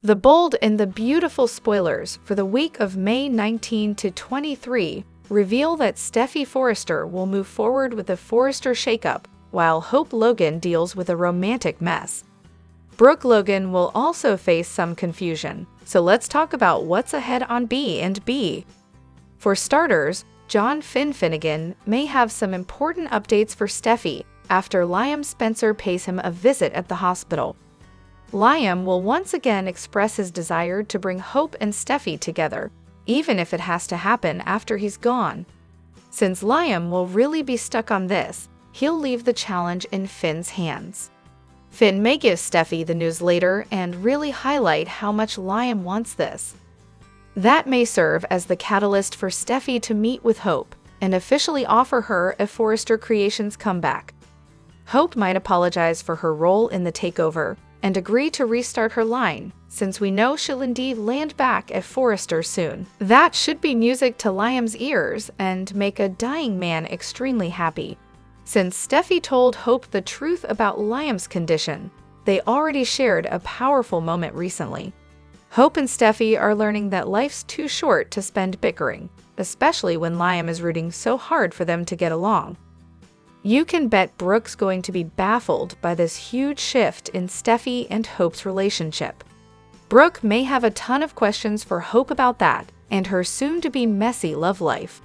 The bold and the beautiful spoilers for the week of May 19 to 23 reveal that Steffi Forrester will move forward with a Forrester shakeup, while Hope Logan deals with a romantic mess. Brooke Logan will also face some confusion, so let's talk about what's ahead on B and B. For starters, John Finnegan may have some important updates for Steffi after Liam Spencer pays him a visit at the hospital. Liam will once again express his desire to bring Hope and Steffi together, even if it has to happen after he's gone. Since Liam will really be stuck on this, he'll leave the challenge in Finn's hands. Finn may give Steffi the news later and really highlight how much Liam wants this. That may serve as the catalyst for Steffi to meet with Hope and officially offer her a Forrester Creations comeback. Hope might apologize for her role in the takeover and agree to restart her line, since we know she'll indeed land back at Forrester soon. That should be music to Liam's ears and make a dying man extremely happy. Since Steffi told Hope the truth about Liam's condition, they already shared a powerful moment recently. Hope and Steffi are learning that life's too short to spend bickering, especially when Liam is rooting so hard for them to get along. You can bet Brooke's going to be baffled by this huge shift in Steffi and Hope's relationship. Brooke may have a ton of questions for Hope about that and her soon-to-be messy love life.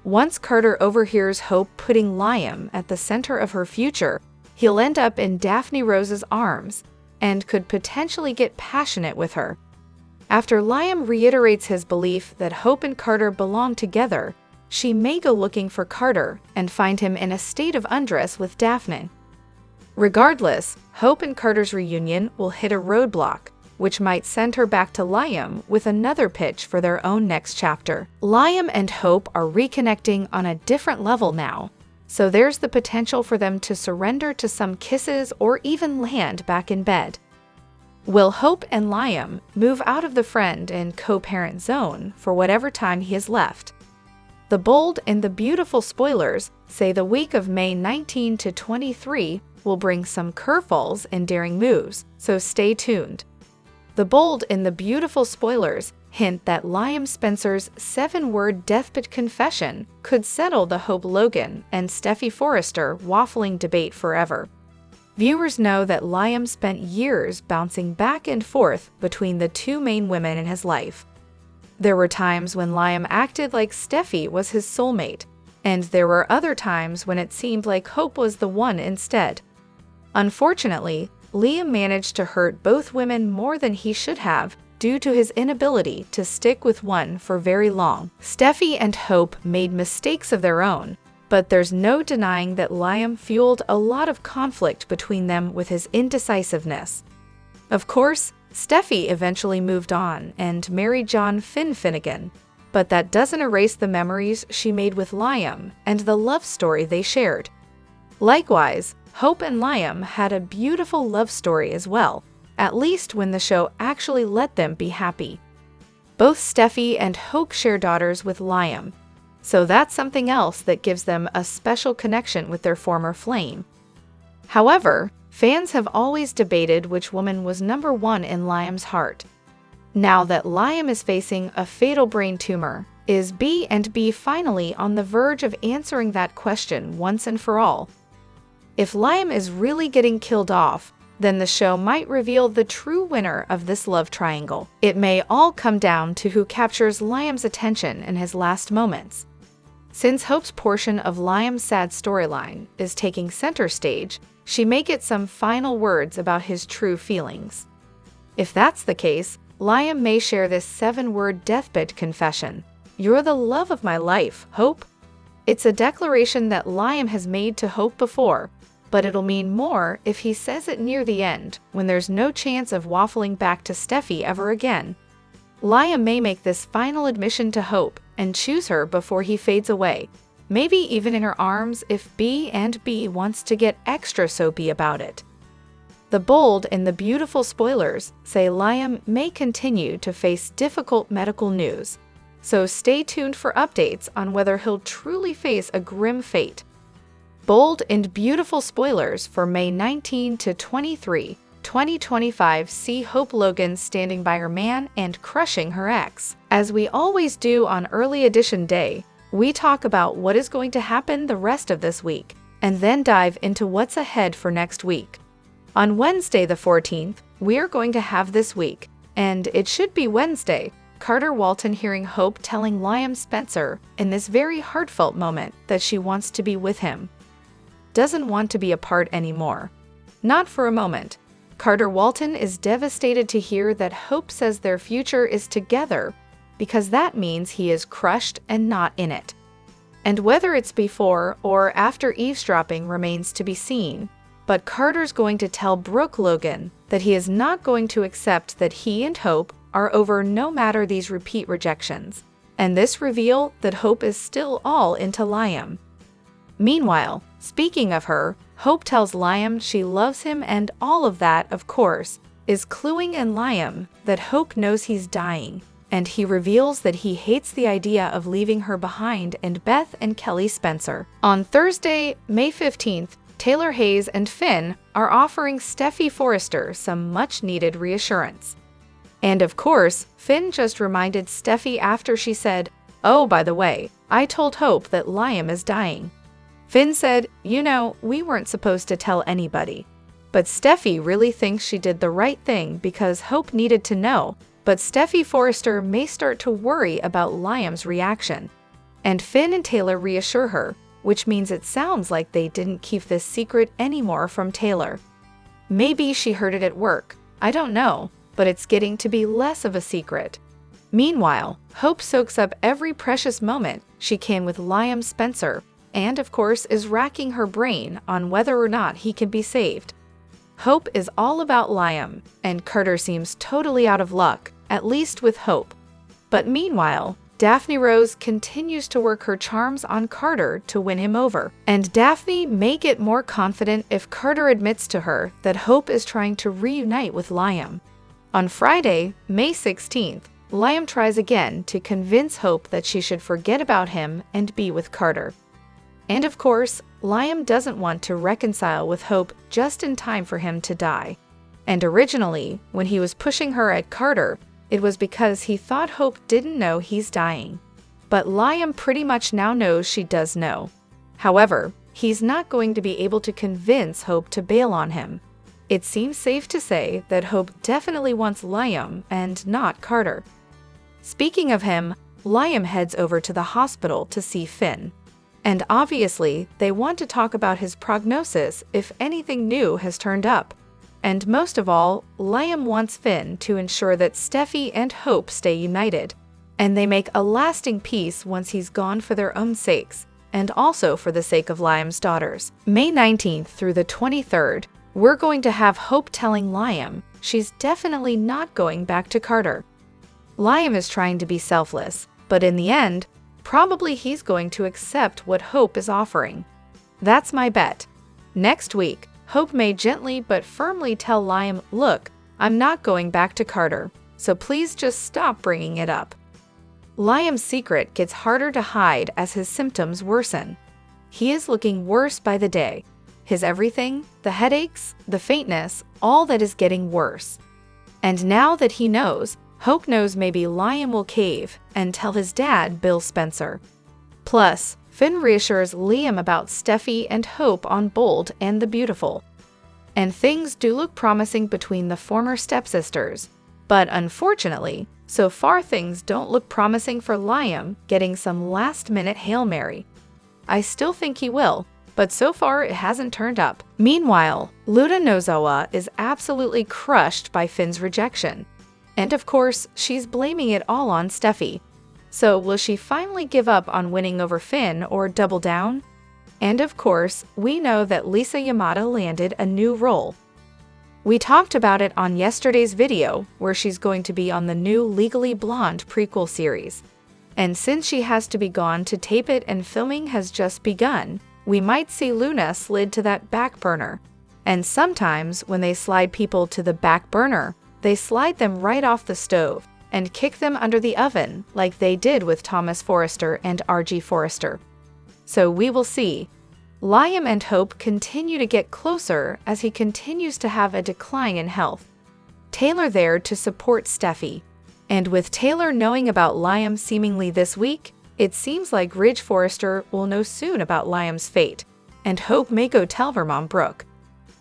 Once Carter overhears Hope putting Liam at the center of her future, he'll end up in Daphne Rose's arms and could potentially get passionate with her. After Liam reiterates his belief that Hope and Carter belong together, she may go looking for Carter and find him in a state of undress with Daphne. Regardless, Hope and Carter's reunion will hit a roadblock, which might send her back to Liam with another pitch for their own next chapter. Liam and Hope are reconnecting on a different level now, so there's the potential for them to surrender to some kisses or even land back in bed. Will Hope and Liam move out of the friend and co-parent zone for whatever time he has left? The bold and the beautiful spoilers say the week of May 19 to 23 will bring some curveballs and daring moves, so stay tuned. The bold and the beautiful spoilers hint that Liam Spencer's 7-word deathbed confession could settle the Hope Logan and Steffi Forrester waffling debate forever. Viewers know that Liam spent years bouncing back and forth between the two main women in his life. There were times when Liam acted like Steffi was his soulmate, and there were other times when it seemed like Hope was the one instead. Unfortunately, Liam managed to hurt both women more than he should have due to his inability to stick with one for very long. Steffi and Hope made mistakes of their own, but there's no denying that Liam fueled a lot of conflict between them with his indecisiveness. Of course, Steffi eventually moved on and married John Finnegan, but that doesn't erase the memories she made with Liam and the love story they shared. Likewise, Hope and Liam had a beautiful love story as well, at least when the show actually let them be happy. Both Steffi and Hope share daughters with Liam, so that's something else that gives them a special connection with their former flame. However, fans have always debated which woman was number one in Liam's heart. Now that Liam is facing a fatal brain tumor, is B and B finally on the verge of answering that question once and for all? If Liam is really getting killed off, then the show might reveal the true winner of this love triangle. It may all come down to who captures Liam's attention in his last moments. Since Hope's portion of Liam's sad storyline is taking center stage, she may get some final words about his true feelings. If that's the case, Liam may share this 7-word deathbed confession. "You're the love of my life, Hope." It's a declaration that Liam has made to Hope before, but it'll mean more if he says it near the end, when there's no chance of waffling back to Steffi ever again. Liam may make this final admission to Hope and choose her before he fades away, maybe even in her arms if B and B wants to get extra soapy about it. The bold and the beautiful spoilers say Liam may continue to face difficult medical news, so stay tuned for updates on whether he'll truly face a grim fate. Bold and beautiful spoilers for May 19 to 23 2025 see Hope Logan standing by her man and crushing her ex. As we always do on Early Edition Day, we talk about what is going to happen the rest of this week, and then dive into what's ahead for next week. On Wednesday the 14th, we are going to have This Week, and it should be Wednesday, Carter Walton hearing Hope telling Liam Spencer in this very heartfelt moment that she wants to be with him. Doesn't want to be apart anymore. Not for a moment. Carter Walton is devastated to hear that Hope says their future is together, because that means he is crushed and not in it. And whether it's before or after eavesdropping remains to be seen, but Carter's going to tell Brooke Logan that he is not going to accept that he and Hope are over no matter these repeat rejections, and this reveal that Hope is still all into Liam. Meanwhile, speaking of her, Hope tells Liam she loves him, and all of that, of course, is cluing in Liam that Hope knows he's dying, and he reveals that he hates the idea of leaving her behind and Beth and Kelly Spencer. On Thursday, May 15th, Taylor Hayes and Finn are offering Steffy Forrester some much-needed reassurance. And of course, Finn just reminded Steffy after she said, "Oh, by the way, I told Hope that Liam is dying." Finn said, "You know, we weren't supposed to tell anybody." But Steffy really thinks she did the right thing because Hope needed to know, but Steffy Forrester may start to worry about Liam's reaction. And Finn and Taylor reassure her, which means it sounds like they didn't keep this secret anymore from Taylor. Maybe she heard it at work, I don't know, but it's getting to be less of a secret. Meanwhile, Hope soaks up every precious moment she can with Liam Spencer, and of course is racking her brain on whether or not he can be saved. Hope is all about Liam, and Carter seems totally out of luck, at least with Hope. But meanwhile, Daphne Rose continues to work her charms on Carter to win him over, and Daphne may get more confident if Carter admits to her that Hope is trying to reunite with Liam. On Friday, May 16th, Liam tries again to convince Hope that she should forget about him and be with Carter. And of course, Liam doesn't want to reconcile with Hope just in time for him to die. And originally, when he was pushing her at Carter, it was because he thought Hope didn't know he's dying. But Liam pretty much now knows she does know. However, he's not going to be able to convince Hope to bail on him. It seems safe to say that Hope definitely wants Liam and not Carter. Speaking of him, Liam heads over to the hospital to see Finn. And obviously, they want to talk about his prognosis if anything new has turned up. And most of all, Liam wants Finn to ensure that Steffy and Hope stay united, and they make a lasting peace once he's gone for their own sakes, and also for the sake of Liam's daughters. May 19th through the 23rd, we're going to have Hope telling Liam she's definitely not going back to Carter. Liam is trying to be selfless, but in the end, probably he's going to accept what Hope is offering. That's my bet. Next week, Hope may gently but firmly tell Liam, "Look, I'm not going back to Carter, so please just stop bringing it up." Liam's secret gets harder to hide as his symptoms worsen. He is looking worse by the day. His everything, the headaches, the faintness, all that is getting worse. And now that he knows, Hope knows maybe Liam will cave and tell his dad, Bill Spencer. Plus, Finn reassures Liam about Steffy and Hope on Bold and the Beautiful. And things do look promising between the former stepsisters. But unfortunately, so far things don't look promising for Liam getting some last-minute Hail Mary. I still think he will, but so far it hasn't turned up. Meanwhile, Luda Nozawa is absolutely crushed by Finn's rejection. And of course, she's blaming it all on Steffy. So will she finally give up on winning over Finn or double down? And of course, we know that Lisa Yamada landed a new role. We talked about it on yesterday's video, where she's going to be on the new Legally Blonde prequel series. And since she has to be gone to tape it and filming has just begun, we might see Luna slid to that back burner. And sometimes when they slide people to the back burner, they slide them right off the stove and kick them under the oven like they did with Thomas Forrester and R.G. Forrester. So we will see. Liam and Hope continue to get closer as he continues to have a decline in health. Taylor there to support Steffi. And with Taylor knowing about Liam seemingly this week, it seems like Ridge Forrester will know soon about Liam's fate, and Hope may go tell her mom Brooke.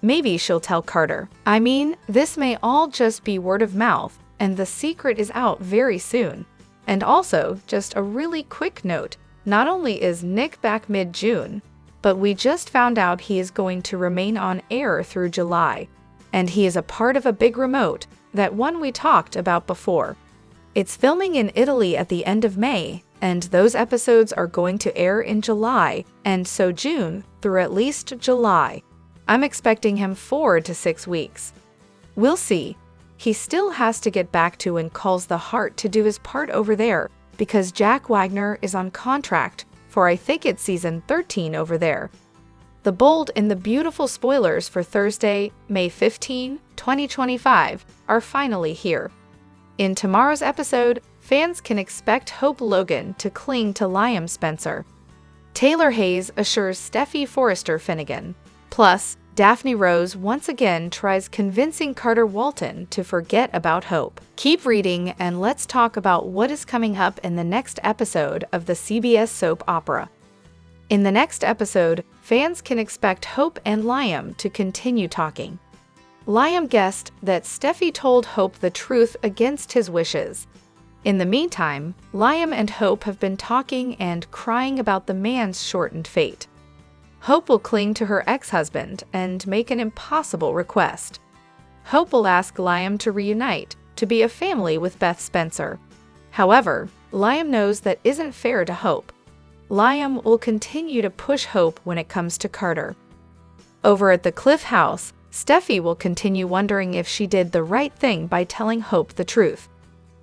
Maybe she'll tell Carter. I mean, this may all just be word of mouth, and the secret is out very soon. And also, just a really quick note, not only is Nick back mid-June, but we just found out he is going to remain on air through July, and he is a part of a big remote, that one we talked about before. It's filming in Italy at the end of May, and those episodes are going to air in July, and so June through at least July. I'm expecting him 4 to 6 weeks. We'll see. He still has to get back to and calls the heart to do his part over there, because Jack Wagner is on contract for I think it's season 13 over there. The bold and the beautiful spoilers for Thursday, May 15, 2025 are finally here. In tomorrow's episode, fans can expect Hope Logan to cling to Liam Spencer. Taylor Hayes assures Steffi Forrester Finnegan. Plus, Daphne Rose once again tries convincing Carter Walton to forget about Hope. Keep reading and let's talk about what is coming up in the next episode of the CBS soap opera. In the next episode, fans can expect Hope and Liam to continue talking. Liam guessed that Steffi told Hope the truth against his wishes. In the meantime, Liam and Hope have been talking and crying about the man's shortened fate. Hope will cling to her ex-husband and make an impossible request. Hope will ask Liam to reunite, to be a family with Beth Spencer. However, Liam knows that isn't fair to Hope. Liam will continue to push Hope when it comes to Carter. Over at the Cliff House, Steffi will continue wondering if she did the right thing by telling Hope the truth.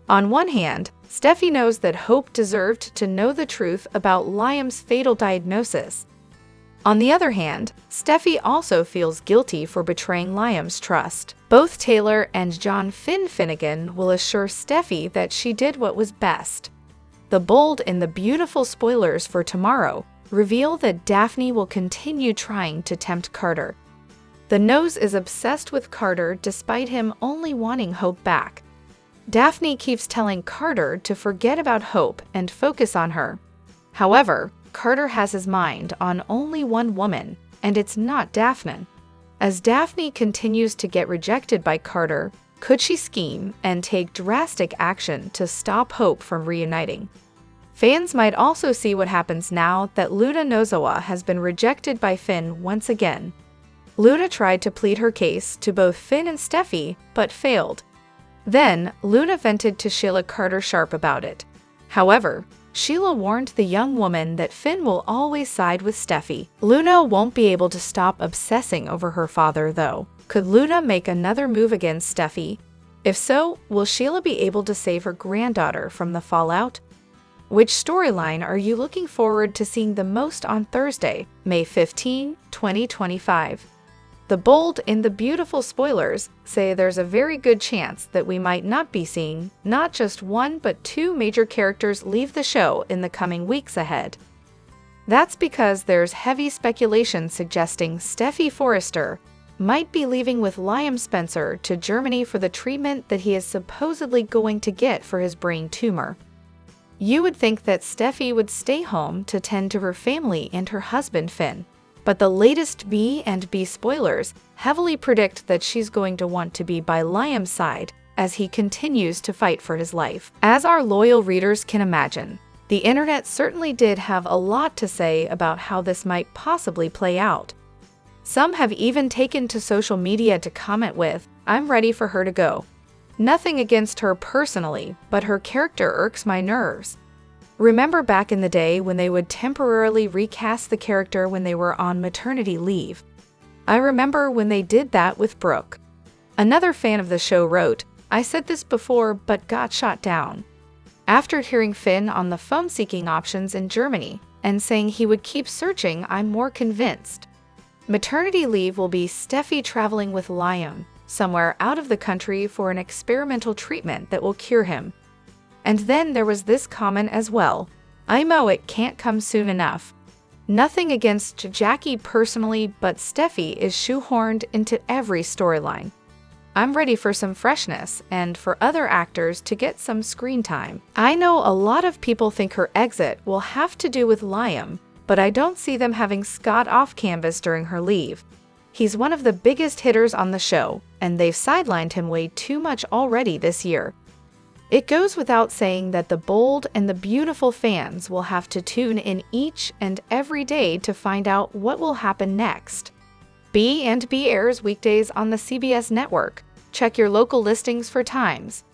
On one hand, Steffi knows that Hope deserved to know the truth about Liam's fatal diagnosis. On the other hand, Steffi also feels guilty for betraying Liam's trust. Both Taylor and John Finnegan will assure Steffi that she did what was best. The bold and the beautiful spoilers for tomorrow reveal that Daphne will continue trying to tempt Carter. The nose is obsessed with Carter despite him only wanting Hope back. Daphne keeps telling Carter to forget about Hope and focus on her. However, Carter has his mind on only one woman, and it's not Daphne. As Daphne continues to get rejected by Carter, could she scheme and take drastic action to stop Hope from reuniting? Fans might also see what happens now that Luna Nozawa has been rejected by Finn once again. Luna tried to plead her case to both Finn and Steffi, but failed. Then, Luna vented to Sheila Carter-Sharp about it. However, Sheila warned the young woman that Finn will always side with Steffi. Luna won't be able to stop obsessing over her father, though. Could Luna make another move against Steffi? If so, will Sheila be able to save her granddaughter from the fallout? Which storyline are you looking forward to seeing the most on Thursday, May 15, 2025? The bold and the beautiful spoilers say there's a very good chance that we might not be seeing not just one but two major characters leave the show in the coming weeks ahead. That's because there's heavy speculation suggesting Steffi Forrester might be leaving with Liam Spencer to Germany for the treatment that he is supposedly going to get for his brain tumor. You would think that Steffi would stay home to tend to her family and her husband Finn. But the latest B&B spoilers heavily predict that she's going to want to be by Liam's side as he continues to fight for his life. As our loyal readers can imagine, the internet certainly did have a lot to say about how this might possibly play out. Some have even taken to social media to comment with, "I'm ready for her to go. Nothing against her personally, but her character irks my nerves." Remember back in the day when they would temporarily recast the character when they were on maternity leave? I remember when they did that with Brooke. Another fan of the show wrote, "I said this before but got shot down." After hearing Finn on the phone seeking options in Germany and saying he would keep searching, I'm more convinced. Maternity leave will be Steffi traveling with Liam somewhere out of the country for an experimental treatment that will cure him. And then there was this comment as well, "I know it can't come soon enough." Nothing against Jackie personally, but Steffi is shoehorned into every storyline. I'm ready for some freshness and for other actors to get some screen time. I know a lot of people think her exit will have to do with Liam, but I don't see them having Scott off canvas during her leave. He's one of the biggest hitters on the show, and they've sidelined him way too much already this year. It goes without saying that the bold and the beautiful fans will have to tune in each and every day to find out what will happen next. B&B airs weekdays on the CBS network. Check your local listings for times.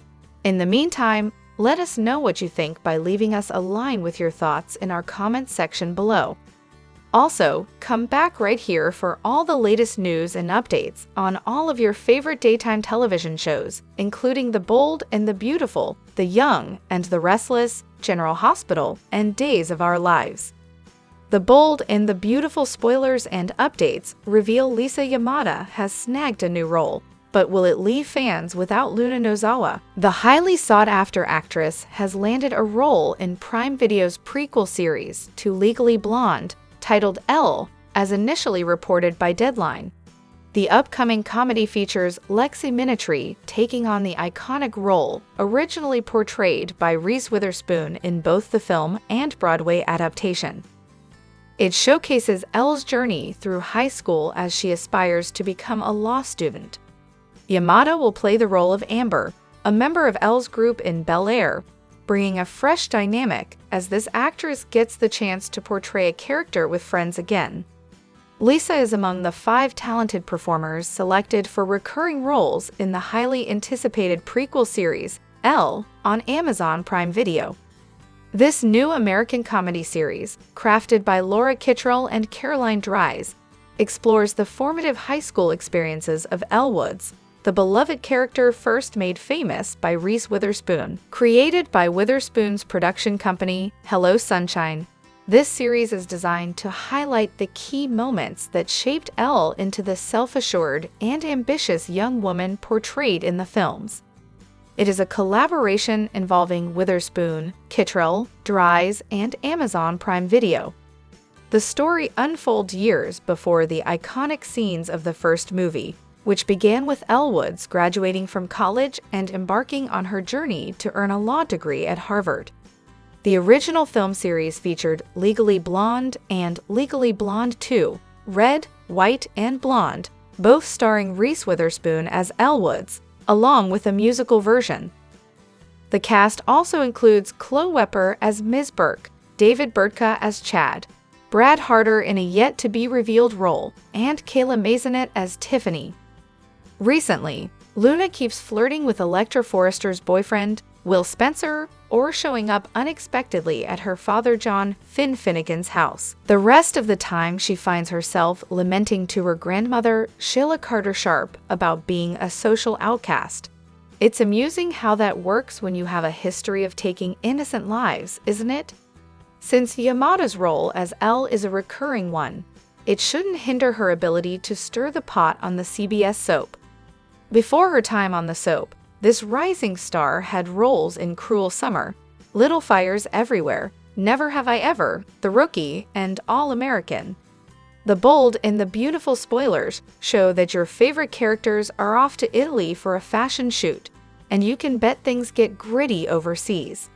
In the meantime, let us know what you think by leaving us a line with your thoughts in our comments section below. Also, come back right here for all the latest news and updates on all of your favorite daytime television shows, including The Bold and the Beautiful, The Young and the Restless, General Hospital, and Days of Our Lives. The Bold and the Beautiful spoilers and updates reveal Lisa Yamada has snagged a new role. But will it leave fans without Luna Nozawa? The highly sought-after actress has landed a role in Prime Video's prequel series to Legally Blonde, titled Elle, as initially reported by Deadline. The upcoming comedy features Lexi Minetry taking on the iconic role originally portrayed by Reese Witherspoon in both the film and Broadway adaptation. It showcases Elle's journey through high school as she aspires to become a law student. Yamada will play the role of Amber, a member of Elle's group in Bel Air, bringing a fresh dynamic as this actress gets the chance to portray a character with friends again. Lisa is among the 5 talented performers selected for recurring roles in the highly anticipated prequel series, Elle, on Amazon Prime Video. This new American comedy series, crafted by Laura Kittrell and Caroline Dries, explores the formative high school experiences of Elle Woods, the beloved character first made famous by Reese Witherspoon. Created by Witherspoon's production company, Hello Sunshine, this series is designed to highlight the key moments that shaped Elle into the self-assured and ambitious young woman portrayed in the films. It is a collaboration involving Witherspoon, Kittrell, Dries, and Amazon Prime Video. The story unfolds years before the iconic scenes of the first movie, which began with Elle Woods graduating from college and embarking on her journey to earn a law degree at Harvard. The original film series featured Legally Blonde and Legally Blonde 2, Red, White, and Blonde, both starring Reese Witherspoon as Elle Woods, along with a musical version. The cast also includes Chloe Wepper as Ms. Burke, David Burtka as Chad, Brad Harder in a yet-to-be-revealed role, and Kayla Maisonette as Tiffany. Recently, Luna keeps flirting with Electra Forrester's boyfriend, Will Spencer, or showing up unexpectedly at her father John Finnegan's house. The rest of the time she finds herself lamenting to her grandmother, Sheila Carter Sharp, about being a social outcast. It's amusing how that works when you have a history of taking innocent lives, isn't it? Since Yamada's role as Elle is a recurring one, it shouldn't hinder her ability to stir the pot on the CBS soap. Before her time on the soap, this rising star had roles in Cruel Summer, Little Fires Everywhere, Never Have I Ever, The Rookie, and All American. The Bold and the Beautiful spoilers show that your favorite characters are off to Italy for a fashion shoot, and you can bet things get gritty overseas.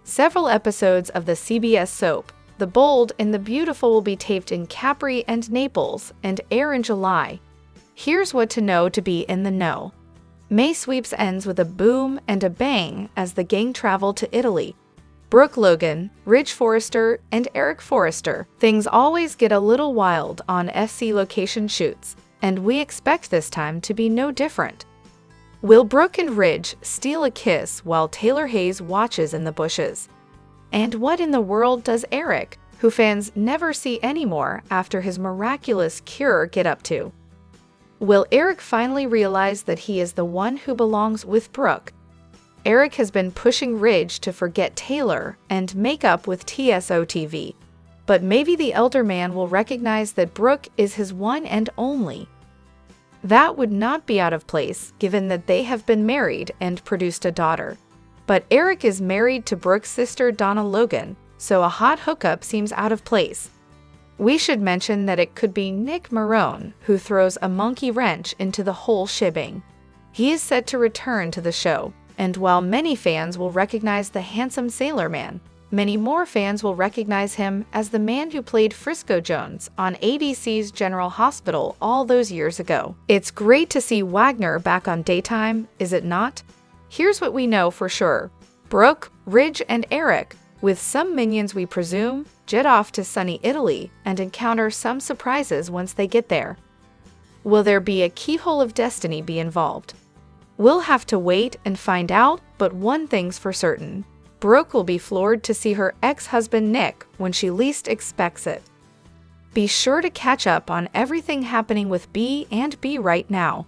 Several episodes of the CBS soap, The Bold and the Beautiful, will be taped in Capri and Naples and air in July. Here's what to know to be in the know. May Sweeps ends with a boom and a bang as the gang travel to Italy. Brooke Logan, Ridge Forrester, and Eric Forrester. Things always get a little wild on SC location shoots, and we expect this time to be no different. Will Brooke and Ridge steal a kiss while Taylor Hayes watches in the bushes? And what in the world does Eric, who fans never see anymore after his miraculous cure, get up to? Will Eric finally realize that he is the one who belongs with Brooke? Eric has been pushing Ridge to forget Taylor and make up with TSOTV, but maybe the elder man will recognize that Brooke is his one and only. That would not be out of place given that they have been married and produced a daughter. But Eric is married to Brooke's sister Donna Logan, so a hot hookup seems out of place. We should mention that it could be Nick Marone who throws a monkey wrench into the whole shebang. He is set to return to the show, and while many fans will recognize the handsome Sailor Man, many more fans will recognize him as the man who played Frisco Jones on ABC's General Hospital all those years ago. It's great to see Wagner back on daytime, is it not? Here's what we know for sure. Brooke, Ridge, and Eric, with some minions we presume, jet off to sunny Italy and encounter some surprises once they get there. Will there be a keyhole of destiny be involved? We'll have to wait and find out, but one thing's for certain. Brooke will be floored to see her ex-husband Nick when she least expects it. Be sure to catch up on everything happening with B and B right now.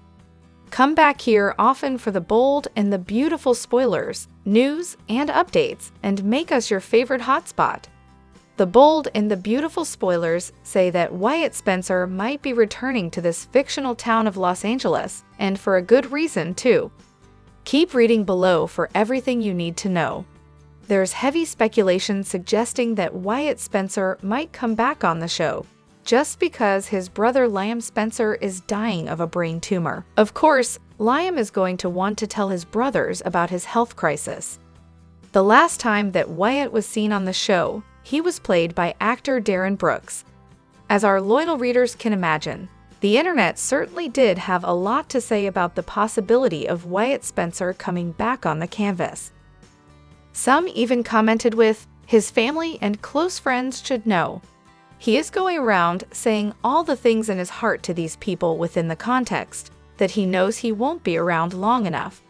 Come back here often for the bold and the beautiful spoilers, news, and updates, and make us your favorite hotspot. The bold and the beautiful spoilers say that Wyatt Spencer might be returning to this fictional town of Los Angeles, and for a good reason, too. Keep reading below for everything you need to know. There's heavy speculation suggesting that Wyatt Spencer might come back on the show, just because his brother Liam Spencer is dying of a brain tumor. Of course, Liam is going to want to tell his brothers about his health crisis. The last time that Wyatt was seen on the show, he was played by actor Darren Brooks. As our loyal readers can imagine, the internet certainly did have a lot to say about the possibility of Wyatt Spencer coming back on the canvas. Some even commented with, "His family and close friends should know." He is going around saying all the things in his heart to these people within the context that he knows he won't be around long enough.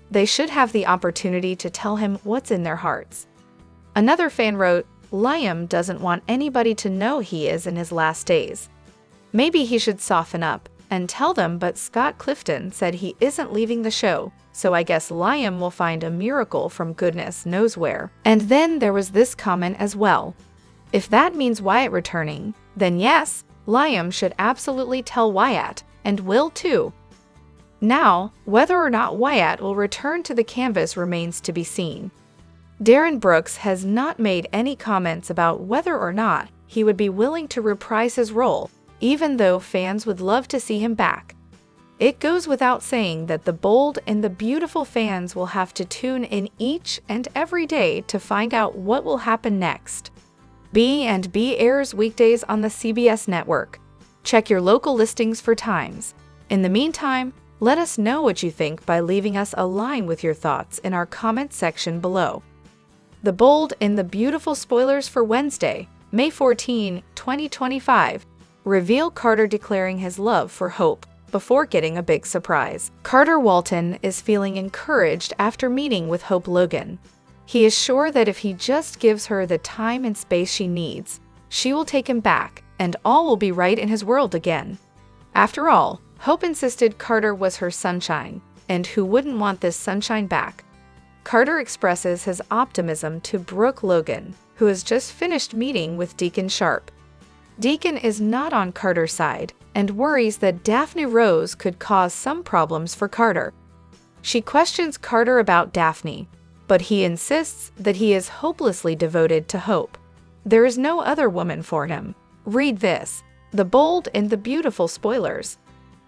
They should have the opportunity to tell him what's in their hearts. Another fan wrote, "Liam doesn't want anybody to know he is in his last days. Maybe he should soften up and tell them, but Scott Clifton said he isn't leaving the show, so I guess Liam will find a miracle from goodness knows where." And then there was this comment as well. If that means Wyatt returning, then yes, Liam should absolutely tell Wyatt, and will too. Now, whether or not Wyatt will return to the canvas remains to be seen. Darren Brooks has not made any comments about whether or not he would be willing to reprise his role, even though fans would love to see him back. It goes without saying that the bold and the beautiful fans will have to tune in each and every day to find out what will happen next. B&B airs weekdays on the CBS network. Check your local listings for times. In the meantime, let us know what you think by leaving us a line with your thoughts in our comment section below. The bold and the beautiful spoilers for Wednesday, May 14, 2025, reveal Carter declaring his love for Hope before getting a big surprise. Carter Walton is feeling encouraged after meeting with Hope Logan. He is sure that if he just gives her the time and space she needs, she will take him back, and all will be right in his world again. After all, Hope insisted Carter was her sunshine, and who wouldn't want this sunshine back? Carter expresses his optimism to Brooke Logan, who has just finished meeting with Deacon Sharp. Deacon is not on Carter's side, and worries that Daphne Rose could cause some problems for Carter. She questions Carter about Daphne, but he insists that he is hopelessly devoted to Hope. There is no other woman for him. Read this, the bold and the beautiful spoilers.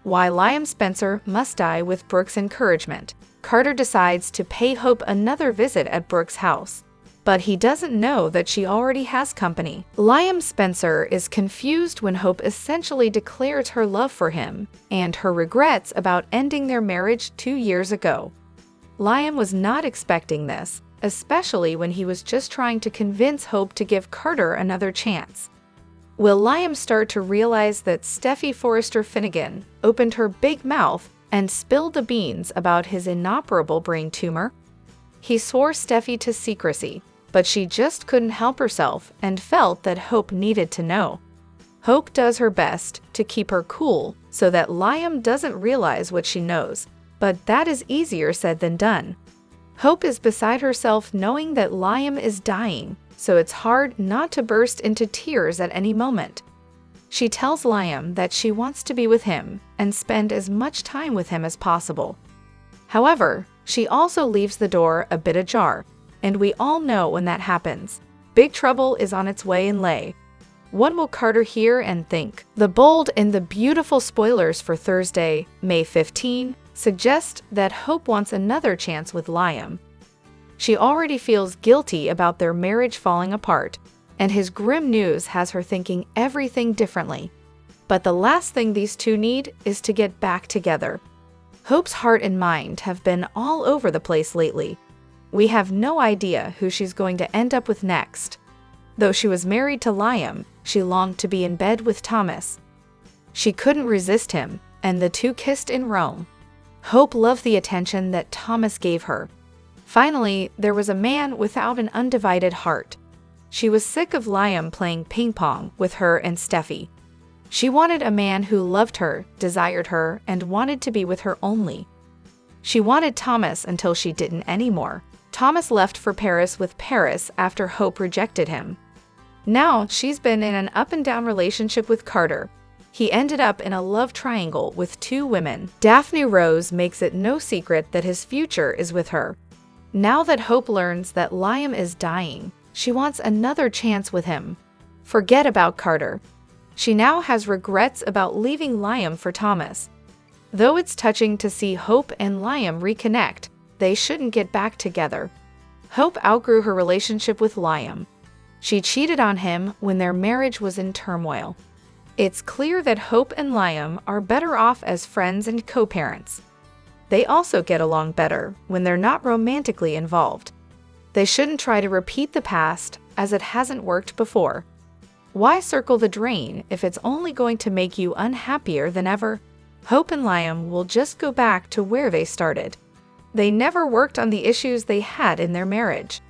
Why Liam Spencer must die with Brooke's encouragement. Carter decides to pay Hope another visit at Brooke's house, but he doesn't know that she already has company. Liam Spencer is confused when Hope essentially declares her love for him and her regrets about ending their marriage 2 years ago. Liam was not expecting this, especially when he was just trying to convince Hope to give Carter another chance. Will Liam start to realize that Steffi Forrester Finnegan opened her big mouth and spilled the beans about his inoperable brain tumor? He swore Steffi to secrecy, but she just couldn't help herself and felt that Hope needed to know. Hope does her best to keep her cool so that Liam doesn't realize what she knows, but that is easier said than done. Hope is beside herself knowing that Liam is dying, so it's hard not to burst into tears at any moment. She tells Liam that she wants to be with him and spend as much time with him as possible. However, she also leaves the door a bit ajar, and we all know when that happens, big trouble is on its way in lay. What will Carter hear and think? The bold and the beautiful spoilers for Thursday, May 15, suggest that Hope wants another chance with Liam. She already feels guilty about their marriage falling apart, and his grim news has her thinking everything differently. But the last thing these two need is to get back together. Hope's heart and mind have been all over the place lately. We have no idea who she's going to end up with next. Though she was married to Liam, she longed to be in bed with Thomas. She couldn't resist him, and the two kissed in Rome. Hope loved the attention that Thomas gave her. Finally, there was a man without an undivided heart. She was sick of Liam playing ping pong with her and Steffi. She wanted a man who loved her, desired her, and wanted to be with her only. She wanted Thomas until she didn't anymore. Thomas left for Paris with Paris after Hope rejected him. Now she's been in an up-and-down relationship with Carter. He ended up in a love triangle with two women. Daphne Rose makes it no secret that his future is with her. Now that Hope learns that Liam is dying, she wants another chance with him. Forget about Carter. She now has regrets about leaving Liam for Thomas. Though it's touching to see Hope and Liam reconnect, they shouldn't get back together. Hope outgrew her relationship with Liam. She cheated on him when their marriage was in turmoil. It's clear that Hope and Liam are better off as friends and co-parents. They also get along better when they're not romantically involved. They shouldn't try to repeat the past, as it hasn't worked before. Why circle the drain if it's only going to make you unhappier than ever? Hope and Liam will just go back to where they started. They never worked on the issues they had in their marriage.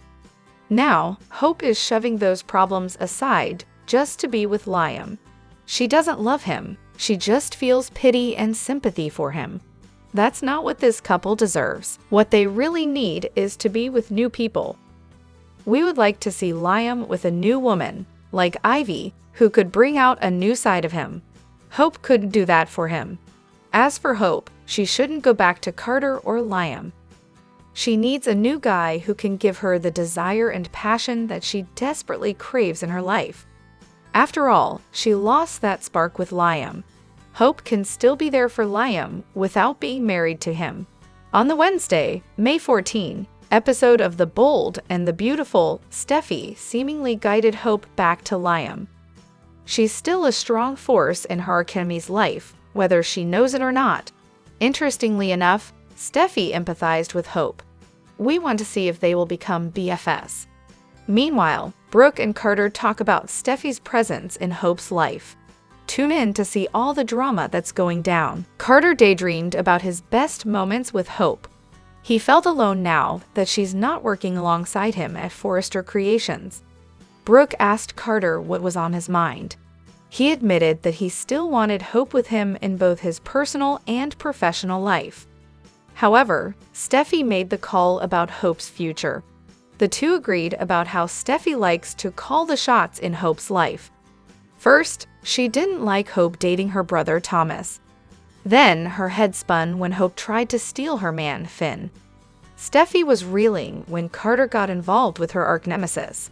Now, Hope is shoving those problems aside just to be with Liam. She doesn't love him, she just feels pity and sympathy for him. That's not what this couple deserves. What they really need is to be with new people. We would like to see Liam with a new woman, like Ivy, who could bring out a new side of him. Hope couldn't do that for him. As for Hope, she shouldn't go back to Carter or Liam. She needs a new guy who can give her the desire and passion that she desperately craves in her life. After all, she lost that spark with Liam. Hope can still be there for Liam without being married to him. On the Wednesday, May 14, episode of The Bold and the Beautiful, Steffi seemingly guided Hope back to Liam. She's still a strong force in Harakemi's life, whether she knows it or not. Interestingly enough, Steffi empathized with Hope. We want to see if they will become BFS. Meanwhile, Brooke and Carter talk about Steffi's presence in Hope's life. Tune in to see all the drama that's going down. Carter daydreamed about his best moments with Hope. He felt alone now that she's not working alongside him at Forrester Creations. Brooke asked Carter what was on his mind. He admitted that he still wanted Hope with him in both his personal and professional life. However, Steffi made the call about Hope's future. The two agreed about how Steffi likes to call the shots in Hope's life. First, she didn't like Hope dating her brother Thomas. Then, her head spun when Hope tried to steal her man, Finn. Steffi was reeling when Carter got involved with her arch-nemesis.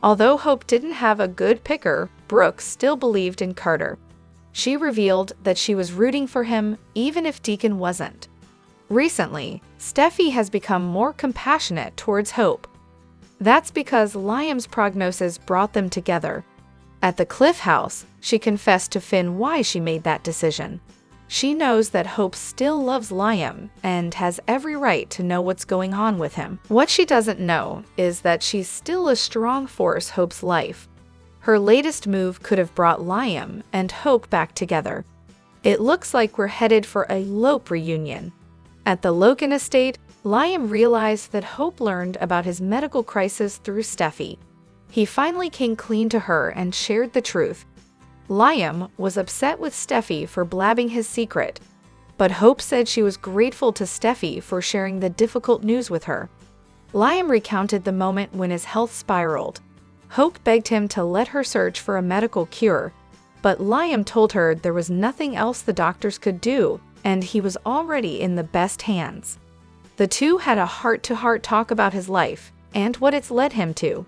Although Hope didn't have a good picker, Brooke still believed in Carter. She revealed that she was rooting for him even if Deacon wasn't. Recently, Steffi has become more compassionate towards Hope. That's because Liam's prognosis brought them together. At the Cliff House, she confessed to Finn why she made that decision. She knows that Hope still loves Liam and has every right to know what's going on with him. What she doesn't know is that she's still a strong force Hope's life. Her latest move could have brought Liam and Hope back together. It looks like we're headed for a Lope reunion. At the Logan estate, Liam realized that Hope learned about his medical crisis through Steffi. He finally came clean to her and shared the truth. Liam was upset with Steffi for blabbing his secret, but Hope said she was grateful to Steffi for sharing the difficult news with her. Liam recounted the moment when his health spiraled. Hope begged him to let her search for a medical cure, but Liam told her there was nothing else the doctors could do, and he was already in the best hands. The two had a heart-to-heart talk about his life and what it's led him to.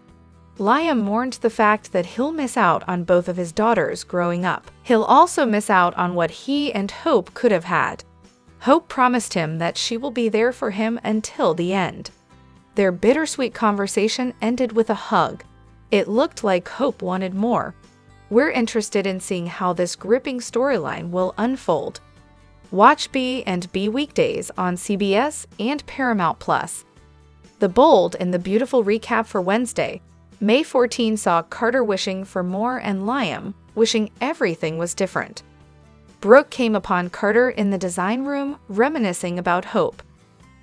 Liam mourned the fact that he'll miss out on both of his daughters growing up. He'll also miss out on what he and Hope could have had. Hope promised him that she will be there for him until the end. Their bittersweet conversation ended with a hug. It looked like Hope wanted more. We're interested in seeing how this gripping storyline will unfold. Watch B&B weekdays on CBS and Paramount+. The Bold and the Beautiful recap for Wednesday, May 14 saw Carter wishing for more and Liam wishing everything was different. Brooke came upon Carter in the design room reminiscing about Hope.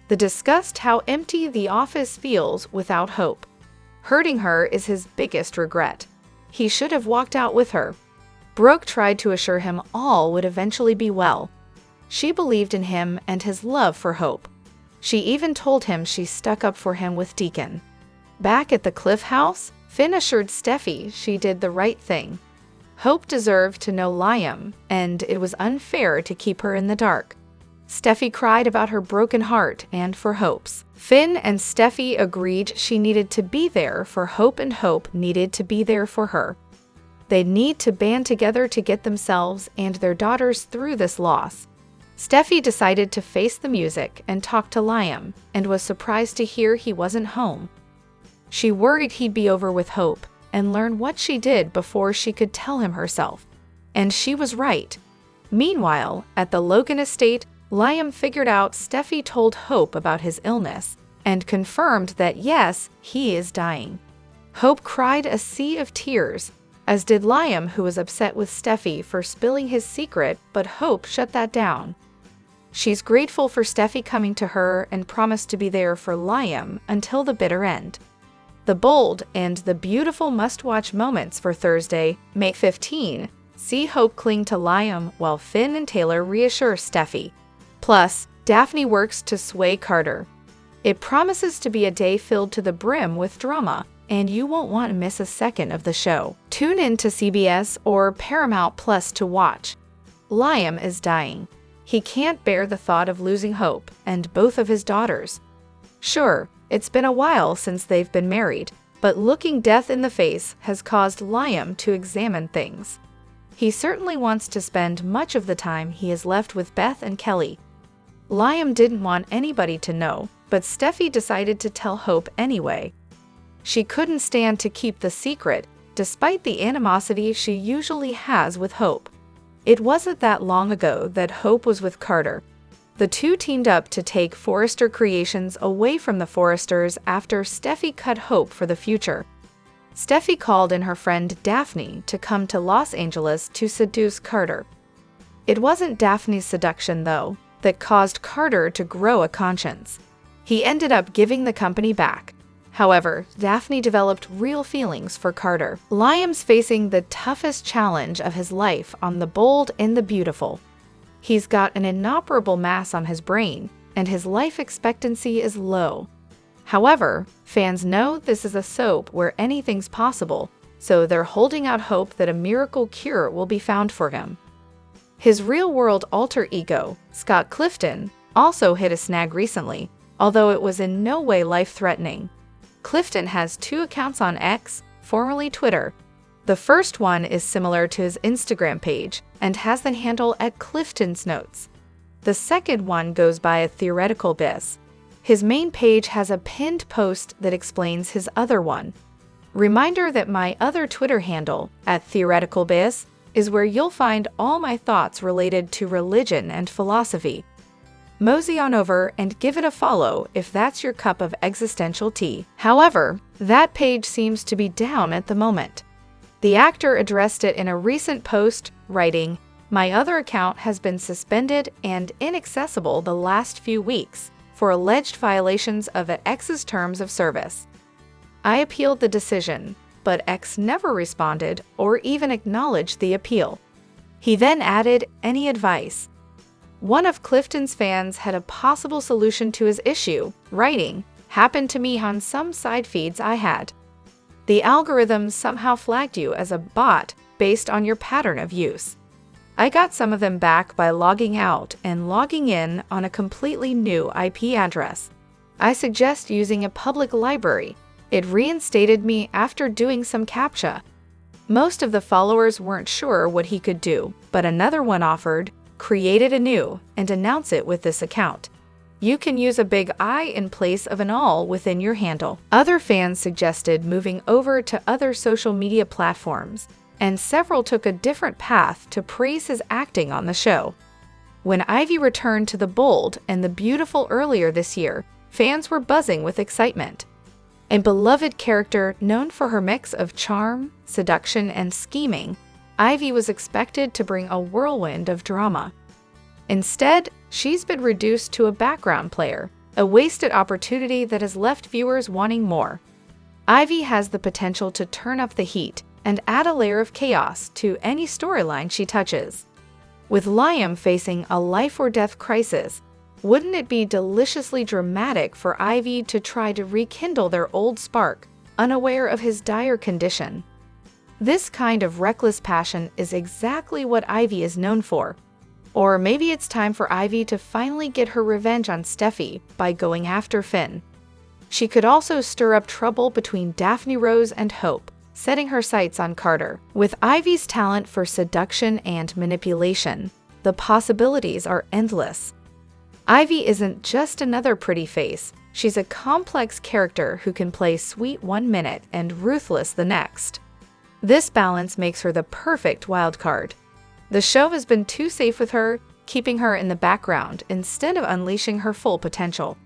They discussed how empty the office feels without Hope. Hurting her is his biggest regret. He should have walked out with her. Brooke tried to assure him all would eventually be well. She believed in him and his love for Hope. She even told him she stuck up for him with Deacon. Back at the Cliff House, Finn assured Steffi she did the right thing. Hope deserved to know Liam, and it was unfair to keep her in the dark. Steffi cried about her broken heart and for Hope's. Finn and Steffi agreed she needed to be there for Hope and Hope needed to be there for her. They need to band together to get themselves and their daughters through this loss. Steffi decided to face the music and talk to Liam, and was surprised to hear he wasn't home. She worried he'd be over with Hope and learn what she did before she could tell him herself. And she was right. Meanwhile, at the Logan estate, Liam figured out Steffi told Hope about his illness and confirmed that yes, he is dying. Hope cried a sea of tears, as did Liam, who was upset with Steffi for spilling his secret, but Hope shut that down. She's grateful for Steffi coming to her and promised to be there for Liam until the bitter end. The Bold and the Beautiful must-watch moments for Thursday, May 15, see Hope cling to Liam while Finn and Taylor reassure Steffi. Plus, Daphne works to sway Carter. It promises to be a day filled to the brim with drama, and you won't want to miss a second of the show. Tune in to CBS or Paramount+ to watch. Liam is dying. He can't bear the thought of losing Hope and both of his daughters. Sure, it's been a while since they've been married, but looking death in the face has caused Liam to examine things. He certainly wants to spend much of the time he is left with Beth and Kelly. Liam didn't want anybody to know, but Steffi decided to tell Hope anyway. She couldn't stand to keep the secret, despite the animosity she usually has with Hope. It wasn't that long ago that Hope was with Carter. The two teamed up to take Forrester Creations away from the Forresters after Steffi cut hope for the future. Steffi called in her friend Daphne to come to Los Angeles to seduce Carter. It wasn't Daphne's seduction, though, that caused Carter to grow a conscience. He ended up giving the company back. However, Daphne developed real feelings for Carter. Liam's facing the toughest challenge of his life on The Bold and the Beautiful. He's got an inoperable mass on his brain, and his life expectancy is low. However, fans know this is a soap where anything's possible, so they're holding out hope that a miracle cure will be found for him. His real-world alter ego, Scott Clifton, also hit a snag recently, although it was in no way life-threatening. Clifton has 2 accounts on X, formerly Twitter. The first one is similar to his Instagram page and has the handle at Clifton's Notes. The second one goes by a Theoretical Biz. His main page has a pinned post that explains his other one. Reminder that my other Twitter handle, at Theoretical Biz, is where you'll find all my thoughts related to religion and philosophy. Mosey on over and give it a follow if that's your cup of existential tea. However, that page seems to be down at the moment. The actor addressed it in a recent post, writing, "My other account has been suspended and inaccessible the last few weeks for alleged violations of X's terms of service. I appealed the decision, but X never responded or even acknowledged the appeal." He then added, "Any advice?" One of Clifton's fans had a possible solution to his issue, writing, "Happened to me on some side feeds I had. The algorithm somehow flagged you as a bot based on your pattern of use. I got some of them back by logging out and logging in on a completely new IP address. I suggest using a public library. It reinstated me after doing some CAPTCHA. Most of the followers weren't sure what he could do, but another one offered, create it anew, and announce it with this account. You can use a big I in place of an all within your handle. Other fans suggested moving over to other social media platforms, and several took a different path to praise his acting on the show. When Ivy returned to the bold and the beautiful earlier this year, fans were buzzing with excitement. A beloved character known for her mix of charm, seduction, and scheming, Ivy was expected to bring a whirlwind of drama. Instead, she's been reduced to a background player, a wasted opportunity that has left viewers wanting more. Ivy has the potential to turn up the heat and add a layer of chaos to any storyline she touches. With Liam facing a life-or-death crisis, wouldn't it be deliciously dramatic for Ivy to try to rekindle their old spark, unaware of his dire condition? This kind of reckless passion is exactly what Ivy is known for. Or maybe it's time for Ivy to finally get her revenge on Steffi by going after Finn. She could also stir up trouble between Daphne Rose and Hope, setting her sights on Carter. With Ivy's talent for seduction and manipulation, the possibilities are endless. Ivy isn't just another pretty face, she's a complex character who can play sweet one minute and ruthless the next. This balance makes her the perfect wild card. The show has been too safe with her, keeping her in the background instead of unleashing her full potential.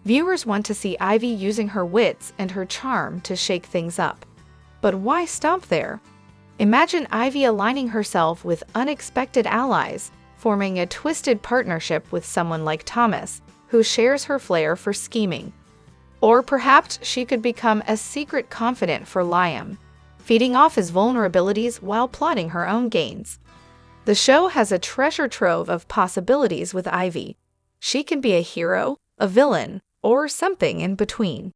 Viewers want to see Ivy using her wits and her charm to shake things up. But why stop there? Imagine Ivy aligning herself with unexpected allies, forming a twisted partnership with someone like Thomas, who shares her flair for scheming. Or perhaps she could become a secret confidant for Liam, feeding off his vulnerabilities while plotting her own gains. The show has a treasure trove of possibilities with Ivy. She can be a hero, a villain, or something in between.